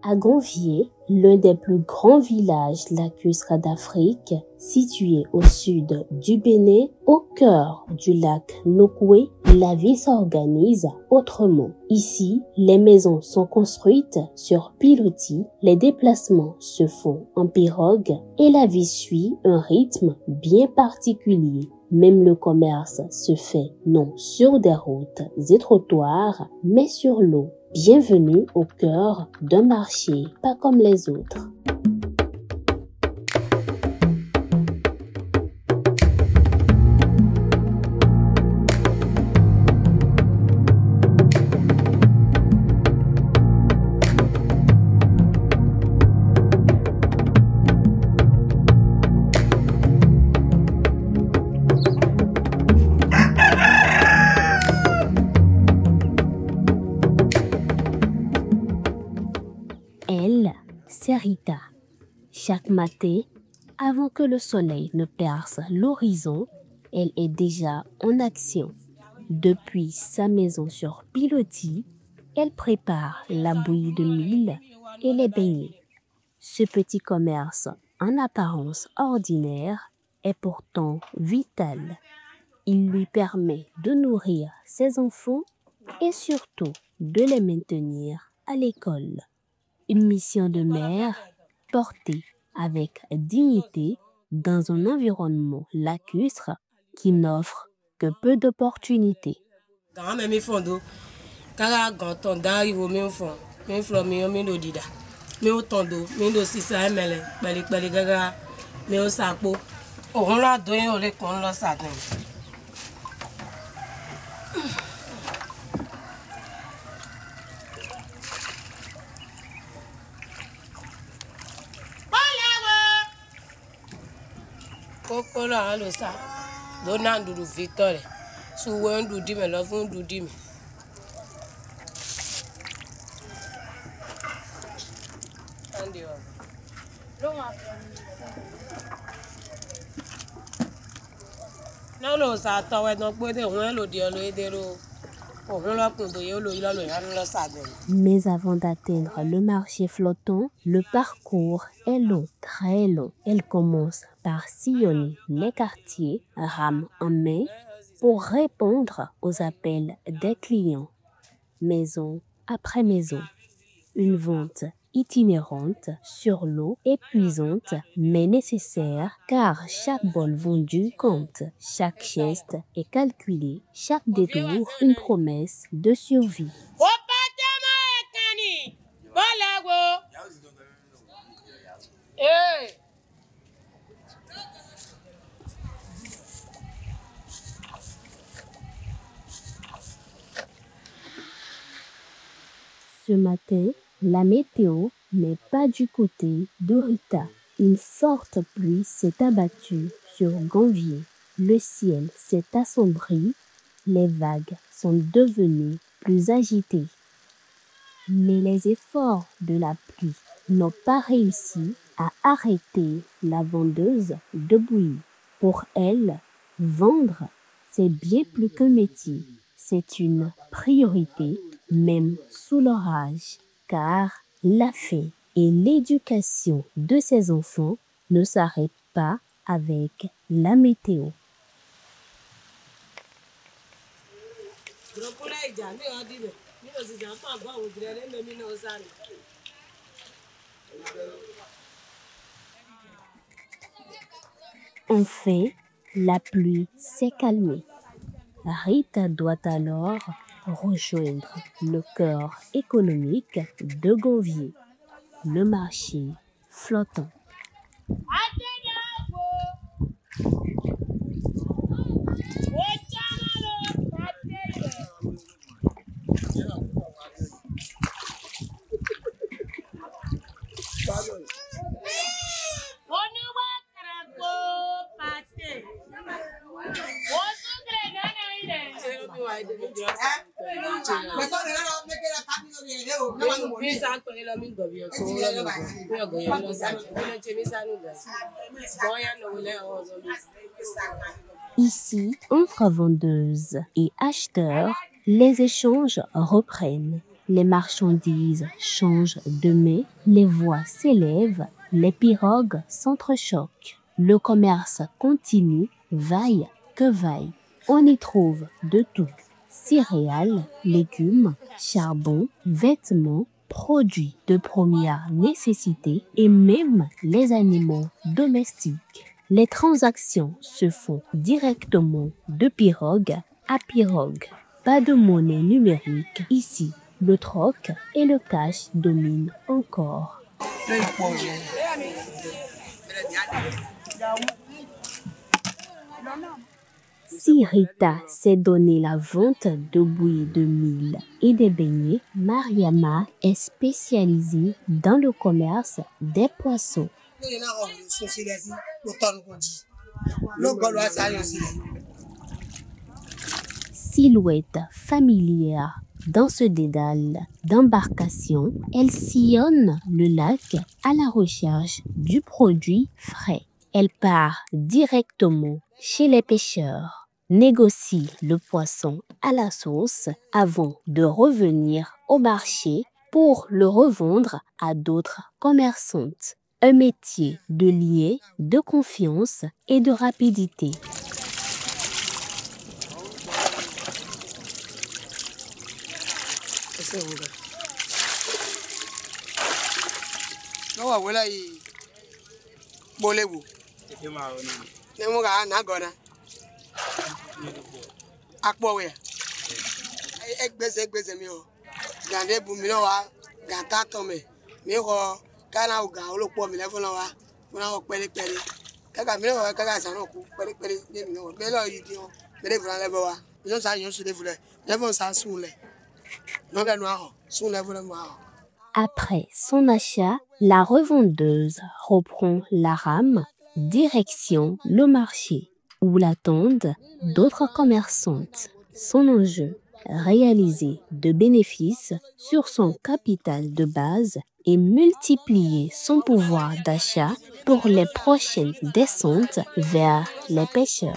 À Gonvier, l'un des plus grands villages lacustres d'Afrique, situé au sud du Bénin, au cœur du lac Nokoué, la vie s'organise autrement. Ici, les maisons sont construites sur pilotis, les déplacements se font en pirogue et la vie suit un rythme bien particulier. Même le commerce se fait non sur des routes et trottoirs, mais sur l'eau. Bienvenue au cœur d'un marché pas comme les autres. Elle, c'est Rita. Chaque matin, avant que le soleil ne perce l'horizon, elle est déjà en action. Depuis sa maison sur pilotis, elle prépare la bouillie de mil et les beignets. Ce petit commerce, en apparence ordinaire, est pourtant vital. Il lui permet de nourrir ses enfants et surtout de les maintenir à l'école. Une mission de mère portée avec dignité dans un environnement lacustre qui n'offre que peu d'opportunités. Mais avant d'atteindre le marché flottant, le parcours est long, très long. Elle commence par sillonner les quartiers, rame en main, pour répondre aux appels des clients. Maison après maison, une vente itinérante sur l'eau, épuisante mais nécessaire car chaque bol vendu compte, chaque geste est calculé, chaque détour une promesse de survie. Ce matin, la météo n'est pas du côté de Rita. Une forte pluie s'est abattue sur Gonvier. Le ciel s'est assombri, les vagues sont devenues plus agitées. Mais les efforts de la pluie n'ont pas réussi à arrêter la vendeuse de bouillie. Pour elle, vendre, c'est bien plus qu'un métier. C'est une priorité, même sous l'orage, car la faim et l'éducation de ses enfants ne s'arrêtent pas avec la météo. Enfin, la pluie s'est calmée. Rita doit alors rejoindre le cœur économique de Gonvier, le marché flottant. Ici, entre vendeuses et acheteurs, les échanges reprennent. les marchandises changent de main, les voix s'élèvent, les pirogues s'entrechoquent. Le commerce continue, vaille que vaille. On y trouve de tout. Céréales, légumes, charbon, vêtements, produits de première nécessité et même les animaux domestiques. Les transactions se font directement de pirogue à pirogue. Pas de monnaie numérique ici. Le troc et le cash dominent encore. Si Rita s'est donné la vente de bouillie de mil et des beignets, Mariama est spécialisée dans le commerce des poissons. Silhouette familière dans ce dédale d'embarcation, elle sillonne le lac à la recherche du produit frais. Elle part directement chez les pêcheurs, négocie le poisson à la sauce avant de revenir au marché pour le revendre à d'autres commerçantes. Un métier de lien, de confiance et de rapidité. Après son achat, la revendeuse reprend la rame, direction le marché, où l'attendent d'autres commerçantes. Son enjeu, réaliser de bénéfices sur son capital de base et multiplier son pouvoir d'achat pour les prochaines descentes vers les pêcheurs.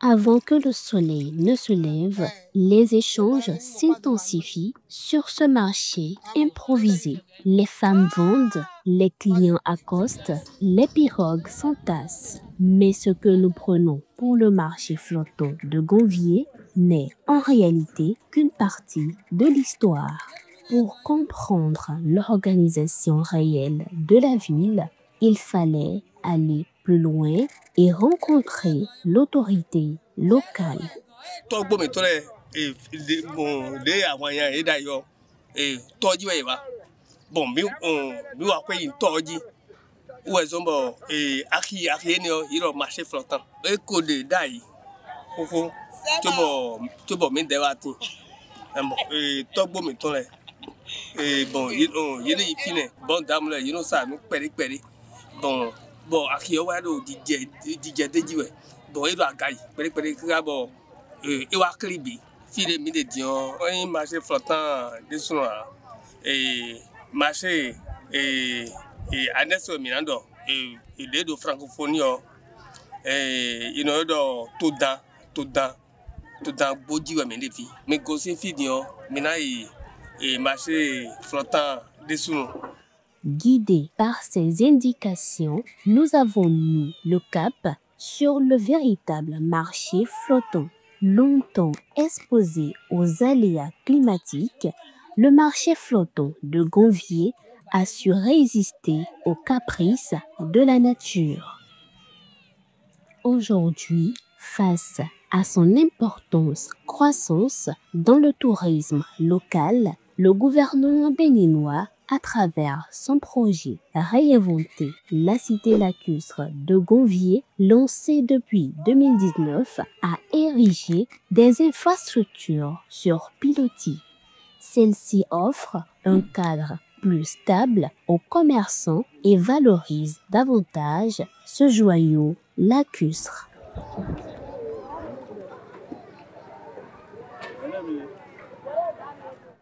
Avant que le soleil ne se lève, les échanges s'intensifient sur ce marché improvisé. Les femmes vendent, les clients accostent, les pirogues s'entassent. Mais ce que nous prenons pour le marché flottant de Gonvier n'est en réalité qu'une partie de l'histoire. Pour comprendre l'organisation réelle de la ville, il fallait aller plus loin et rencontrer l'autorité locale. Bon, aki o wa do dije deji we. Bon, e do agai, pere kra bon, e wa klibi. File mi de dion, un marché flottant de soin. Marché anesso minando e do francophonie you know do tout dans boji we me de fi. Me go se fi dion, mina marché flottant de soin. Guidés par ces indications, nous avons mis le cap sur le véritable marché flottant. Longtemps exposé aux aléas climatiques, le marché flottant de Gonvier a su résister aux caprices de la nature. Aujourd'hui, face à son importante croissance dans le tourisme local, le gouvernement béninois, à travers son projet Réinventer la cité lacustre de Gonvier, lancé depuis 2019, a érigé des infrastructures sur pilotis. Celle-ci offre un cadre plus stable aux commerçants et valorise davantage ce joyau lacustre.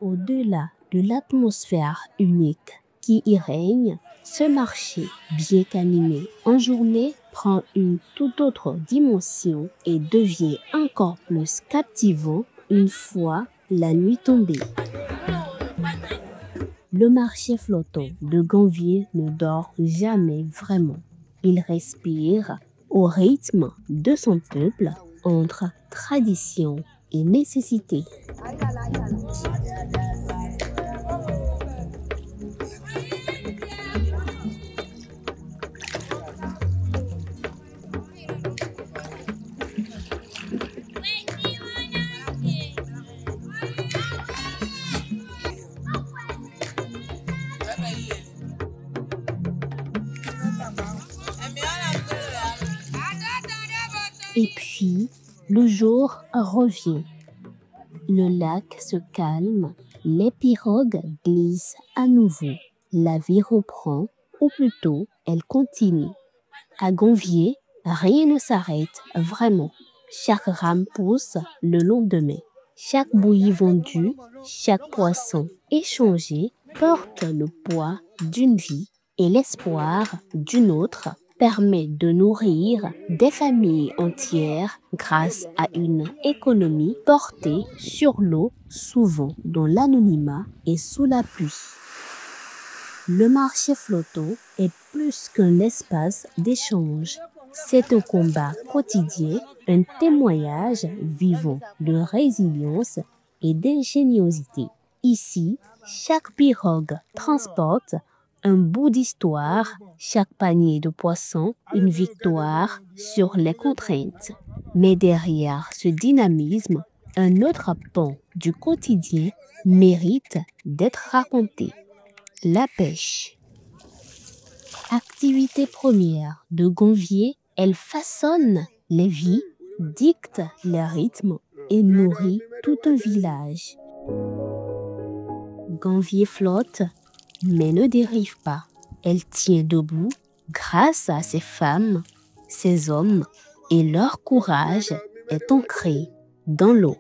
Au-delà de l'atmosphère unique qui y règne, ce marché, bien qu'animé en journée, prend une toute autre dimension et devient encore plus captivant une fois la nuit tombée. Le marché flottant de Ganvié ne dort jamais vraiment. Il respire au rythme de son peuple entre tradition et nécessité. Et puis, le jour revient. Le lac se calme, les pirogues glissent à nouveau. La vie reprend, ou plutôt, elle continue. À Ganvié, rien ne s'arrête vraiment. Chaque rame pousse le lendemain. Chaque bouillie vendue, chaque poisson échangé porte le poids d'une vie et l'espoir d'une autre permet de nourrir des familles entières grâce à une économie portée sur l'eau, souvent dans l'anonymat et sous la pluie. Le marché flottant est plus qu'un espace d'échange. C'est un combat quotidien, un témoignage vivant de résilience et d'ingéniosité. Ici, chaque pirogue transporte un bout d'histoire, chaque panier de poissons, une victoire sur les contraintes. Mais derrière ce dynamisme, un autre pan du quotidien mérite d'être raconté. La pêche. Activité première de Ganvié, elle façonne les vies, dicte les rythmes et nourrit tout un village. Ganvié flotte, mais ne dérive pas. Elle tient debout grâce à ses femmes, ses hommes, et leur courage est ancré dans l'eau.